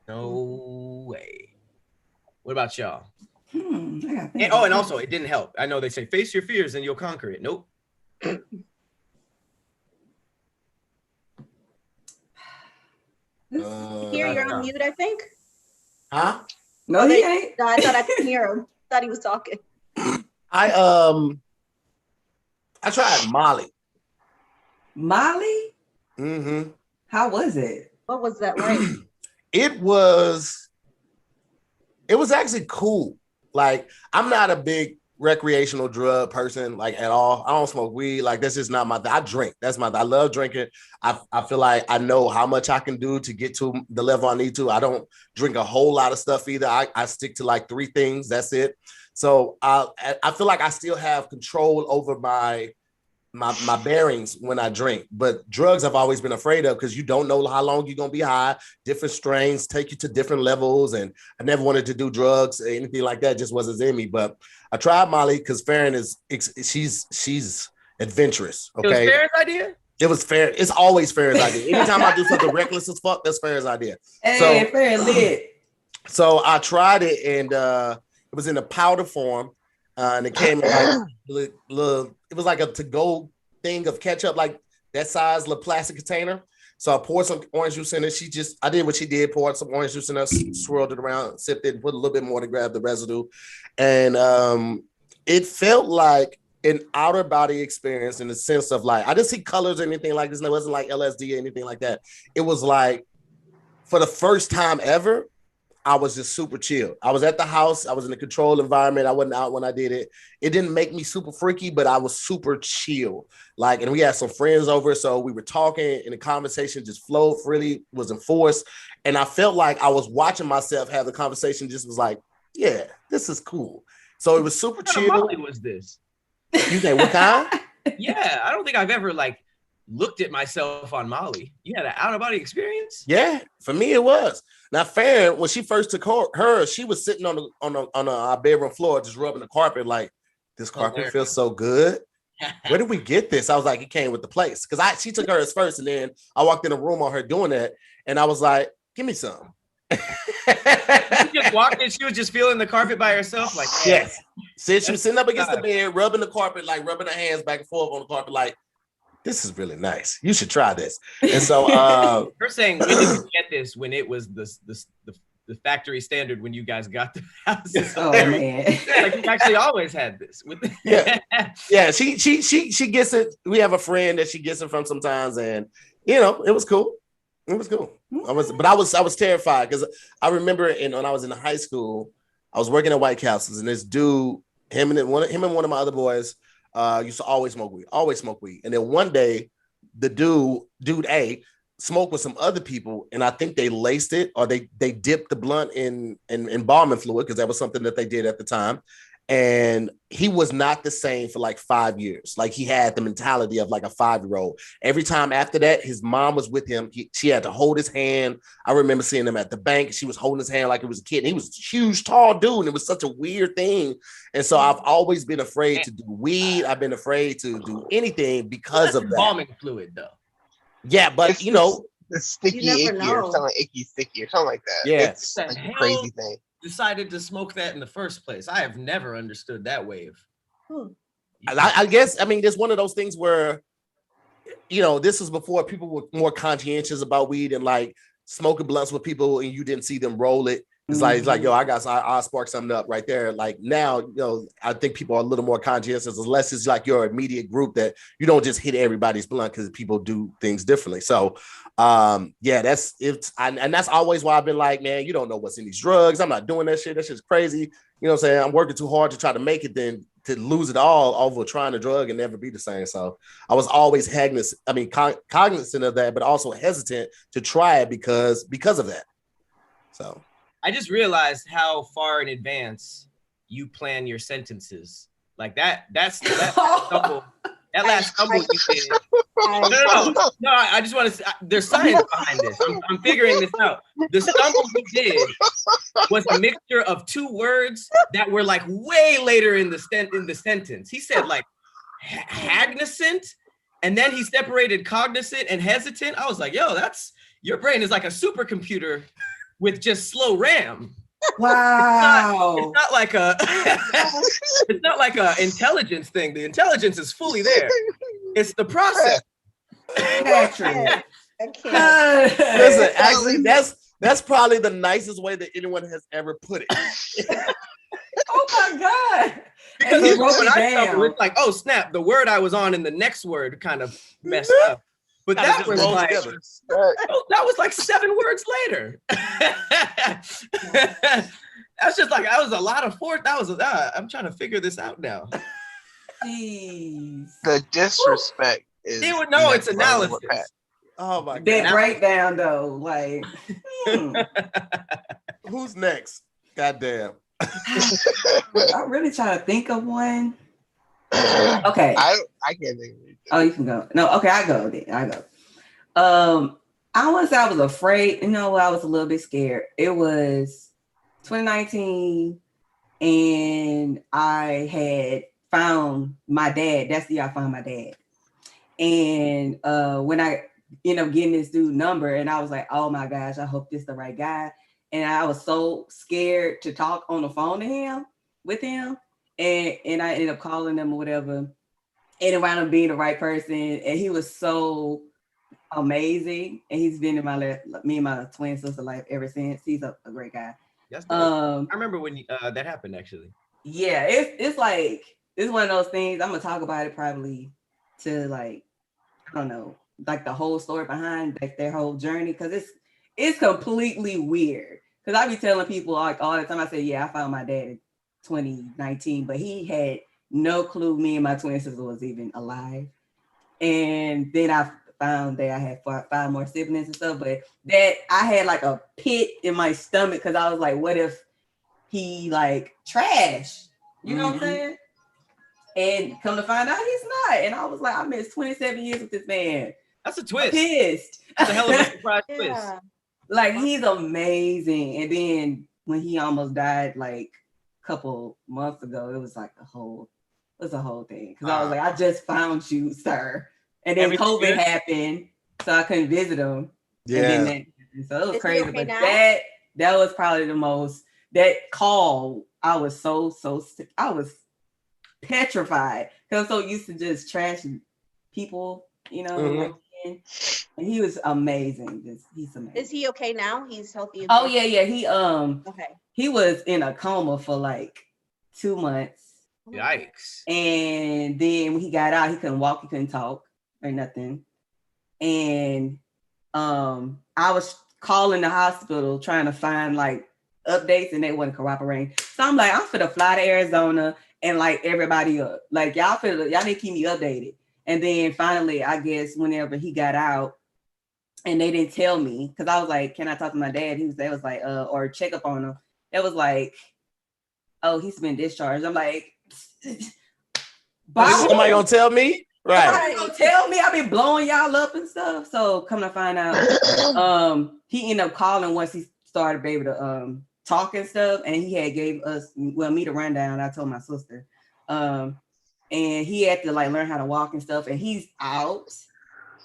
No way. What about y'all? And also, it didn't help. I know they say face your fears and you'll conquer it. Nope. Here, you're on mute, I think. Huh? No, he ain't. No, I thought I couldn't hear him. Thought he was talking. I tried Molly. Molly? Mm-hmm. How was it? What was that like? It was actually cool. Like, I'm not a big recreational drug person, like, at all. I don't smoke weed. Like, that's just not my thing. I drink. I love drinking. I feel like I know how much I can do to get to the level I need to. I don't drink a whole lot of stuff either. I stick to like 3 things. That's it. So I feel like I still have control over my bearings when I drink. But drugs I've always been afraid of because you don't know how long you're gonna be high. Different strains take you to different levels, and I never wanted to do drugs or anything like that. Just wasn't in me. But I tried Molly because Farron she's adventurous. Okay, it was Farron's idea. It was fair. It's always Farron's idea. Anytime I do something reckless as fuck, that's Farron's idea. Hey, Farron lit. So I tried it, and it was in a powder form. And it came in like little, it was like a to-go thing of ketchup, like that size, little plastic container. So I poured some orange juice in it. I did what she did, poured some orange juice in it, swirled it around, sipped it, put a little bit more to grab the residue. And it felt like an outer body experience in the sense of like, I didn't see colors or anything like this. And it wasn't like LSD or anything like that. It was like, for the first time ever, I was just super chill. I was at the house. I was in a controlled environment. I wasn't out when I did it. It didn't make me super freaky, but I was super chill. Like, and we had some friends over, so we were talking, and the conversation just flowed freely, was enforced. And I felt like I was watching myself have the conversation. Just was like, yeah, this is cool. So it was super chill. What Molly was this? You think what kind? Yeah, I don't think I've ever like looked at myself on Molly. You had an out-of-body experience? Yeah, for me it was. Now, Farron, when she first took her, she was sitting on our bedroom floor, just rubbing the carpet, like, this carpet feels so good. Where did we get this? I was like, it came with the place, because she took hers first, and then I walked in the room on her doing that, and I was like, give me some. She just walked in, she was just feeling the carpet by herself, like, yes. She was sitting up against the bed, rubbing the carpet, like rubbing her hands back and forth on the carpet, like, this is really nice. You should try this. And so you're saying, when did you get this? When it was the factory standard when you guys got the house? Oh man. Like, you actually always had this. Yeah, she gets it. We have a friend that she gets it from sometimes, and it was cool. It was cool. I was terrified because I remember when I was in high school, I was working at White Castles, and this dude, him and one of my other boys, used to always smoke weed. And then one day, the dude A smoked with some other people, and I think they laced it or they dipped the blunt in embalming fluid, because that was something that they did at the time. And he was not the same for like 5 years. Like, he had the mentality of like a 5-year-old. Every time after that, his mom was with him. She had to hold his hand. I remember seeing him at the bank. She was holding his hand like it was a kid. And he was a huge, tall dude. And it was such a weird thing. And so I've always been afraid to do weed. I've been afraid to do anything because of that. Embalming fluid, though. Yeah, but it's the sticky icky or something icky sticky or something like that. Yeah, it's like a crazy thing. Decided to smoke that in the first place? I have never understood that wave. I guess, I mean, there's one of those things where, this was before people were more conscientious about weed and like smoking blunts with people, and you didn't see them roll it. It's like, yo, I'll spark something up right there. Like, now, I think people are a little more conscientious, unless it's like your immediate group, that you don't just hit everybody's blunt, because people do things differently. So, that's it. And that's always why I've been like, man, you don't know what's in these drugs. I'm not doing that shit. That shit's crazy. You know what I'm saying? I'm working too hard to try to make it than to lose it all over trying a drug and never be the same. So I was always cognizant of that, but also hesitant to try it because of that. So. I just realized how far in advance you plan your sentences. Like that's stumble. That last stumble you did. No. I just want to. There's science behind this. I'm figuring this out. The stumble he did was a mixture of two words that were like way later in the sentence. He said like hagnacent, and then he separated cognizant and hesitant. I was like, yo, that's your brain is like a supercomputer with just slow RAM. Wow. It's not like a it's not like a intelligence thing. The intelligence is fully there. It's the process. Patrick. I can't. Listen, actually, that's probably the nicest way that anyone has ever put it. Oh my God. Because he wrote when it I stumble, down. it's like, oh snap, the word I was on in the next word kind of messed up. But that was like, that was like 7 words later. That's just like, that was a lot of force. I'm trying to figure this out now. Jeez. The disrespect is. He would know it's analysis. Oh my God. That breakdown though, like. Who's next? Goddamn. I'm really trying to think of one. Okay. I can't think of it. Oh, you can go. No, okay, I go. I want to say I was afraid. I was a little bit scared. It was 2019, and I had found my dad. That's the year I found my dad. And when I ended up getting this dude number, and I was like, oh my gosh, I hope this is the right guy. And I was so scared to talk on the phone with him. And I ended up calling him or whatever. And it wound up being the right person. And he was so amazing. And he's been in me and my twin sister life ever since. He's a great guy. That's I remember when that happened, actually. Yeah, it's like, it's one of those things. I'm going to talk about it probably to like, I don't know, like the whole story behind like their whole journey. Because it's completely weird. Because I be telling people like all the time, I say, yeah, I found my dad in 2019, but he had no clue me and my twin sister was even alive. And then I found that I had 5 more siblings and stuff, but that I had like a pit in my stomach because I was like, what if he like trash? You know what I'm saying? And come to find out he's not. And I was like, I missed 27 years with this man. That's a twist. I'm pissed. That's a hell of a surprise twist. Like, he's amazing. And then when he almost died, like a couple months ago, it was like a whole thing. Because I was like, I just found you, sir. And then COVID happened, so I couldn't visit him. Yeah. And then so it was crazy. Okay but now? that was probably the most, that call, I was so I was petrified. Because I'm so used to just trashing people, like, and he was amazing. He's amazing. Is he okay now? He's healthy. Oh yeah. He okay. He was in a coma for like 2 months. Yikes. And then when he got out, he couldn't walk, he couldn't talk or nothing. And I was calling the hospital trying to find like updates, and they wasn't cooperating. So I'm like, I'm finna fly to Arizona and like everybody up. Like y'all need to keep me updated. And then finally, I guess whenever he got out, and they didn't tell me, because I was like, can I talk to my dad? They was like, or check up on him. It was like, oh, he's been discharged. I'm like, somebody gonna tell me? Right. Somebody gonna tell me? I be blowing y'all up and stuff. So come to find out, he ended up calling once he started being able to talk and stuff. And he had gave me the rundown. I told my sister. And he had to like learn how to walk and stuff. And he's out.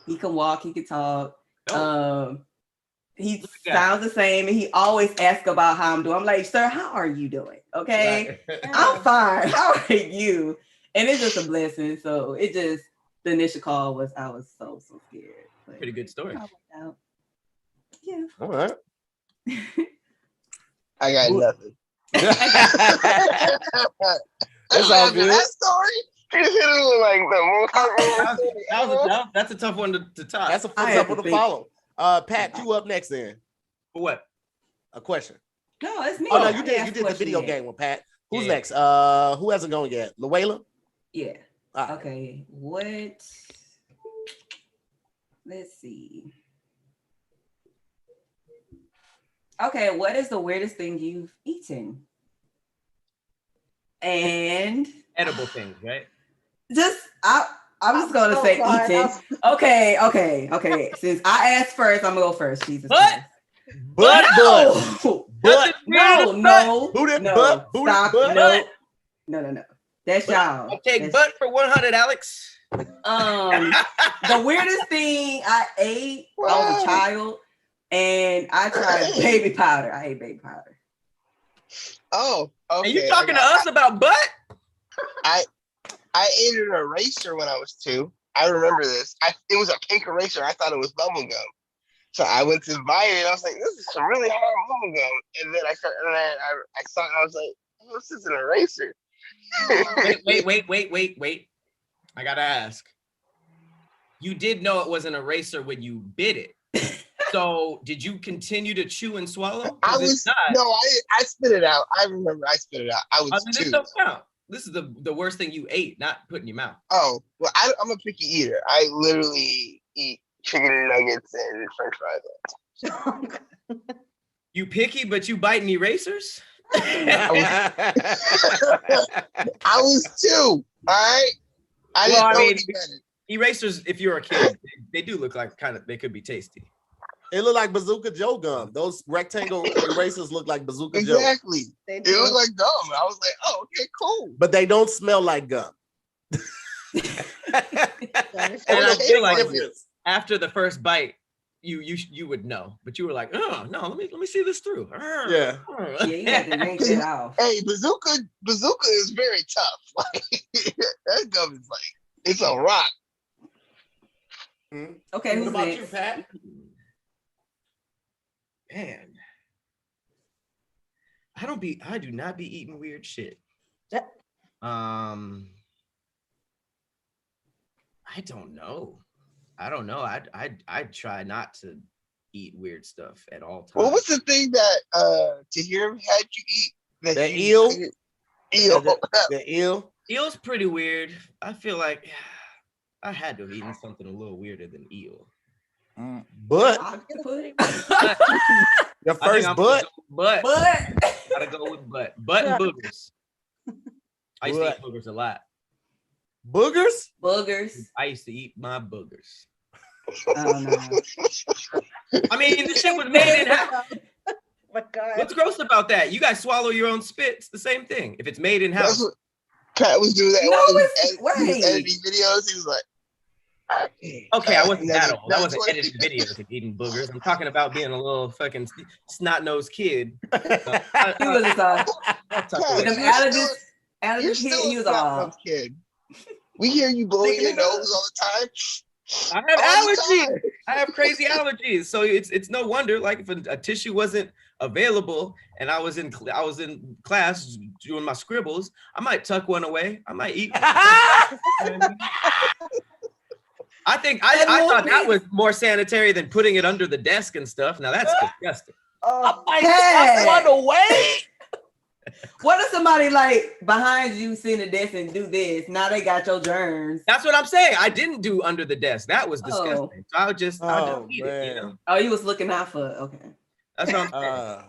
He can walk, he can talk. He sounds the same, and he always asks about how I'm doing. I'm like, sir, how are you doing? Okay. Right. I'm fine. How are you? And it's just a blessing. So the initial call was, I was so scared. But pretty good story. Yeah. All right. I got nothing. It's all good. That story. That's a tough one to top. That's a tough one to follow. Pat, you up next then. For what? A question. No, it's me. Oh no, you did the video game one, Pat. Who's next? Who hasn't gone yet? Luella? Yeah. Right. Okay. What? Let's see. Okay, what is the weirdest thing you've eaten? And edible things, right? I'm just gonna say eating. Okay. Since I asked first, I'm gonna go first. Jesus Christ. But No, Boot it, no. butt, boot it, Stop. butt. No. That's y'all. I'll take butt for 100, Alex. The weirdest thing I ate, I was a child, and I tried baby powder. I ate baby powder. Oh, okay. Are you talking to us about butt? I ate an eraser when I was 2. I remember this. It was a pink eraser. I thought it was bubble gum. So I went to buy it and I was like, this is some really hard bubble gum. And then I saw it, I was like, oh, this is an eraser. Wait. I gotta ask. You did know it was an eraser when you bit it. So did you continue to chew and swallow? I spit it out. I remember I spit it out. I was 2. This don't count. This is the worst thing you ate, not put in your mouth. Oh, well, I'm a picky eater. I literally eat chicken nuggets and french fries. You picky, but you biting erasers? I was 2. All right. I didn't know any better. Erasers, if you're a kid, they do look like they could be tasty. It looked like Bazooka Joe gum. Those rectangle erasers look like Bazooka Joe. Exactly. It looked like gum. I was like, oh, okay, cool. But they don't smell like gum. And I feel like after the first bite, you would know, but you were like, oh no, let me see this through. Yeah, you had to yank it off. Hey, bazooka is very tough. Like that gum is like it's a rock. Okay, what who's about next? you, Pat? Man, I do not be eating weird shit. I don't know. I try not to eat weird stuff at all times. What was the thing that Tahir had you eat? The eel? Eel. The eel? Eel's pretty weird. I feel like I had to have eaten something a little weirder than eel. But your first butt. Gotta go with butt. Butt and boogers. I used to eat boogers a lot. Boogers? I used to eat my boogers. I don't know. I mean, the shit was made in house. Oh my God. What's gross about that? You guys swallow your own spit. It's the same thing. If it's made in house. That's what Pat was doing that. No, while it's he was editing videos. He was like, okay, I wasn't that old. I wasn't editing videos and eating boogers. I'm talking about being a little fucking snot-nosed kid. He was allergies hit. He was all kid. We hear you blowing your nose all the time. I have allergies. I have crazy allergies. So it's no wonder, like, if a tissue wasn't available and I was in class doing my scribbles, I might tuck one away. I might eat. I think I thought that was more sanitary than putting it under the desk and stuff. Now that's disgusting. I might tuck one away. What if somebody like behind you sitting at the desk and do this? Now they got your germs. That's what I'm saying. I didn't do under the desk. That was disgusting. So I'll just eat it, you know? Oh, you was looking out for it. Okay. That's what I'm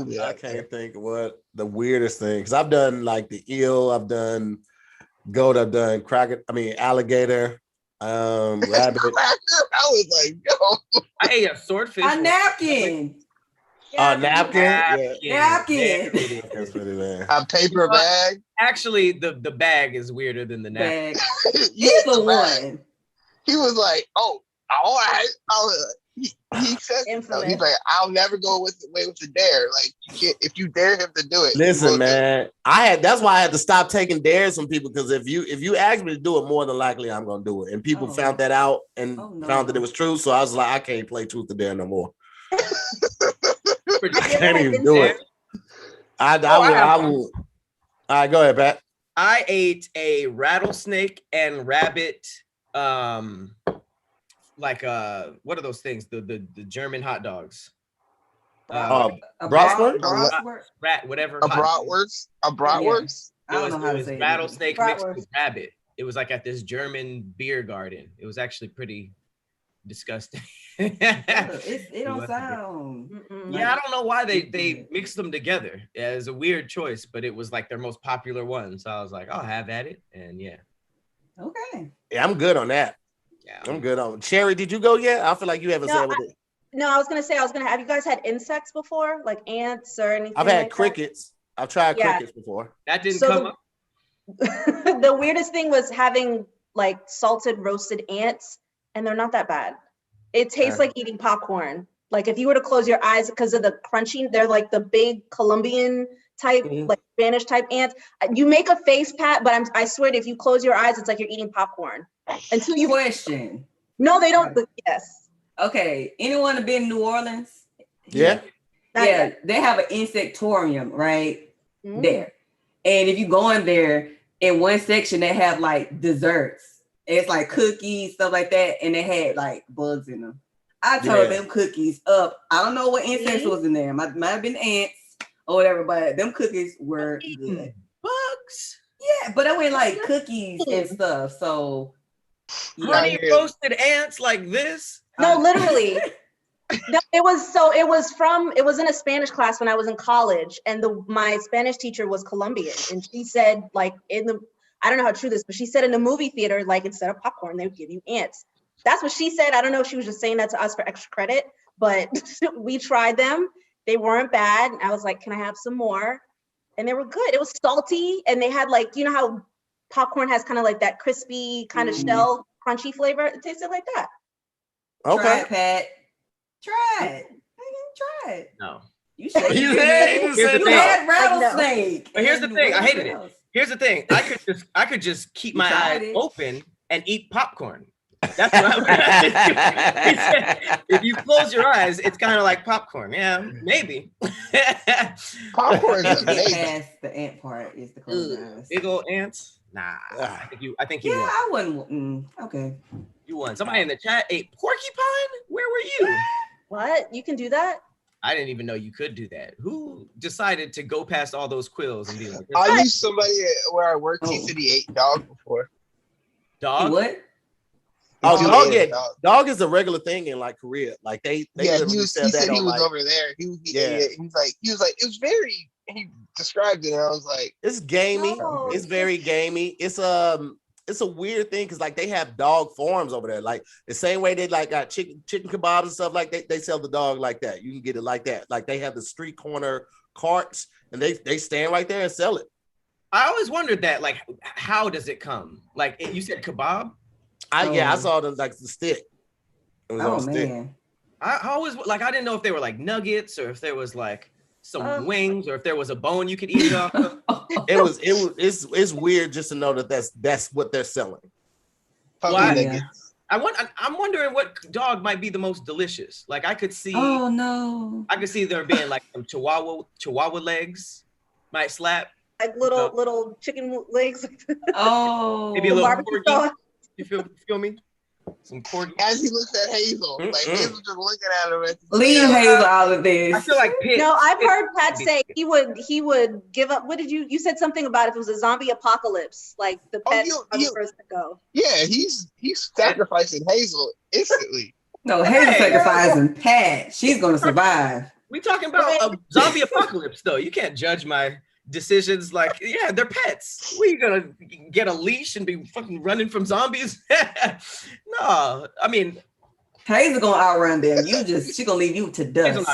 saying. I can't think of what the weirdest thing, because I've done like the eel, I've done goat, I've done alligator, rabbit. I was like, yo. I ate a swordfish. A napkin. Napkin. Napkin. That's really bad. A paper bag. Actually, the bag is weirder than the napkin. He's the one. He was like, "Oh, all right." He said, so. He's like, "I'll never go away with the dare. Like, if you dare him to do it." Listen, man, that's why I had to stop taking dares from people, because if you ask me to do it, more than likely I'm gonna do it. And people found that out and found that it was true. So I was like, I can't play truth or dare no more. I can't even do it. I will. All right, go ahead, Pat. I ate a rattlesnake and rabbit, what are those things? The German hot dogs. Bratwurst? Rat, whatever. A bratwurst? A bratwurst? I don't know how to say it. Rattlesnake mixed with rabbit. It was like at this German beer garden. It was actually pretty disgusting. It don't sound. Yeah, I don't know why they mixed them together. Yeah, it was a weird choice, but it was like their most popular one. So I was like, I'll have at it. And yeah. Okay. Yeah, I'm good on that. Yeah, I'm good on. Cherry, did you go yet? I feel like you haven't said what it. No, I was gonna say have you guys had insects before, like ants or anything? I've had crickets. I've tried crickets before. That didn't come up. The weirdest thing was having like salted roasted ants, and they're not that bad. It tastes like eating popcorn. Like if you were to close your eyes because of the crunching, they're like the big Colombian type, like Spanish type ants. You make a face, Pat, but I swear if you close your eyes, it's like you're eating popcorn. Until you question. No, they don't. Yes. Okay. Anyone have been in New Orleans? Yeah. Yeah. They have an insectorium right there. And if you go in there, in one section, they have like desserts. It's like cookies, stuff like that. And they had like bugs in them. I turned them cookies up. I don't know what insects was in there. Might have been ants or whatever, but them cookies were good. Bugs? Yeah, but I went like cookies and stuff. So honey roasted ants like this? No, literally. No, it was in a Spanish class when I was in college, and my Spanish teacher was Colombian, and she said like I don't know how true this, but she said in the movie theater, like instead of popcorn, they would give you ants. That's what she said. I don't know if she was just saying that to us for extra credit, but we tried them. They weren't bad. I was like, can I have some more? And they were good. It was salty, and they had like, you know how popcorn has kind of like that crispy kind of shell crunchy flavor? It tasted like that. Okay. Try it, Pat. Try it. Try it. No. You said you had rattlesnake. But here's the thing. I hated it. Here's the thing. I could just keep my eyes open and eat popcorn. That's what I would. If you close your eyes, it's kind of like popcorn. Yeah, maybe. Popcorn is amazing. Past the ant part is the close eyes. Big old ants. Nah, I think you won. I wouldn't. Okay. You won. Somebody in the chat ate porcupine. Where were you? What? You can do that? I didn't even know you could do that. Who decided to go past all those quills and be like, I knew somebody where I worked. He said he ate dog before. Dog? What? Oh, dog is a regular thing in like Korea. Like they he said he was over there. He was like, it was very, he described it, and I was like, it's gamey. Oh, it's very gamey. It's a weird thing because like they have dog farms over there. Like the same way they like got chicken kebabs and stuff like they sell the dog like that. You can get it like that. Like they have the street corner carts and they stand right there and sell it. I always wondered that, like, how does it come? Like you said kebab? I saw them like the stick. It was on stick. Man. I always like, I didn't know if they were like nuggets or if there was like some wings or if there was a bone you could eat it off of. It's weird just to know that that's what they're selling. Yeah. I'm wondering what dog might be the most delicious. Like I could see. Oh no! I could see there being like some Chihuahua legs might slap. Like little chicken legs. Oh, maybe a little corgi. You feel me? Some corgi. As he looks at Hazel, like Hazel just looking at him. Leave Hazel out of this. I feel like Pitt. No, I've heard Pat say he would give up. What did you said something about if it was a zombie apocalypse, like the pet was the first to go. Yeah, he's sacrificing Hazel instantly. No, Hazel sacrificing Pat. She's gonna survive. We talking about a zombie apocalypse though. You can't judge my decisions like, yeah, they're pets. We gonna get a leash and be fucking running from zombies? No, I mean, Hazel gonna outrun them. She gonna leave you to dust.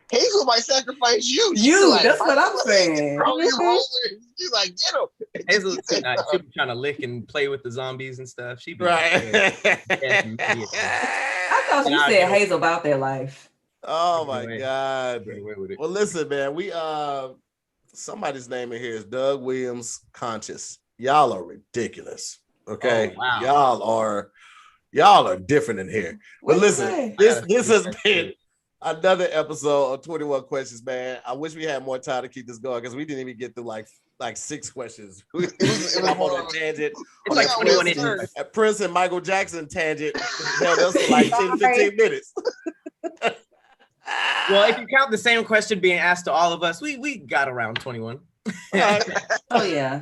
Hazel might sacrifice you. That's what I'm saying. She's like, get him. Hazel's she'll be trying to lick and play with the zombies and stuff. She be right. I thought you said Hazel about their life. Oh my God. Well, listen, man, we somebody's name in here is Doug Williams Conscious. Y'all are ridiculous. Okay. Oh, wow. Y'all are different in here. But listen, this has been another episode of 21 Questions, man. I wish we had more time to keep this going because we didn't even get through like 6 questions. We went on a tangent. It's like 21 inches. Prince and Michael Jackson tangent. Hell, that's for like 10, 15 minutes. Well, if you count the same question being asked to all of us, we got around 21. Oh yeah.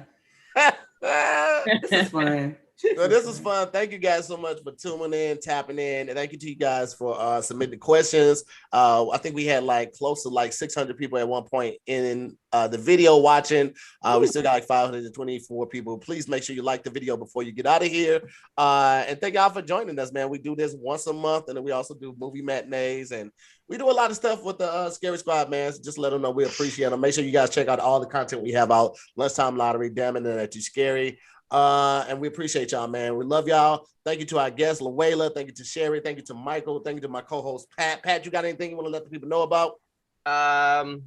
This is fun. So this was fun. Thank you guys so much for tuning in, tapping in, and thank you to you guys for submitting questions. I think we had like close to like 600 people at one point in the video watching. We still got like 524 people. Please make sure you like the video before you get out of here. And thank y'all for joining us, man. We do this once a month, and then we also do movie matinees, and we do a lot of stuff with the Scary Squad, man. So just let them know we appreciate them. Make sure you guys check out all the content we have out. Lunchtime Lottery, Damn It, That You Scary. And we appreciate y'all, man. We love y'all. Thank you to our guest, Luela. Thank you to Sherry. Thank you to Michael. Thank you to my co-host, Pat. Pat, you got anything you want to let the people know about? Damn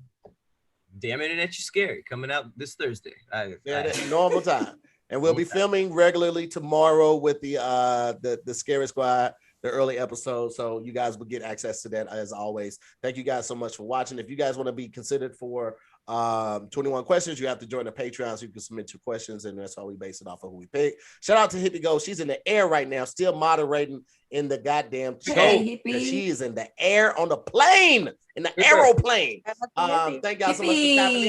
It, That You Scary coming out this Thursday. Normal time. And we'll be filming regularly tomorrow with the Scary Squad, the early episode. So you guys will get access to that as always. Thank you guys so much for watching. If you guys want to be considered for 21 questions, you have to join the Patreon so you can submit your questions, and that's how we base it off of who we pick. Shout out to Hippie Go. She's in the air right now, still moderating in the goddamn show. Hey, she is in the air on the plane, in the aeroplane. Thank y'all so much for tapping in.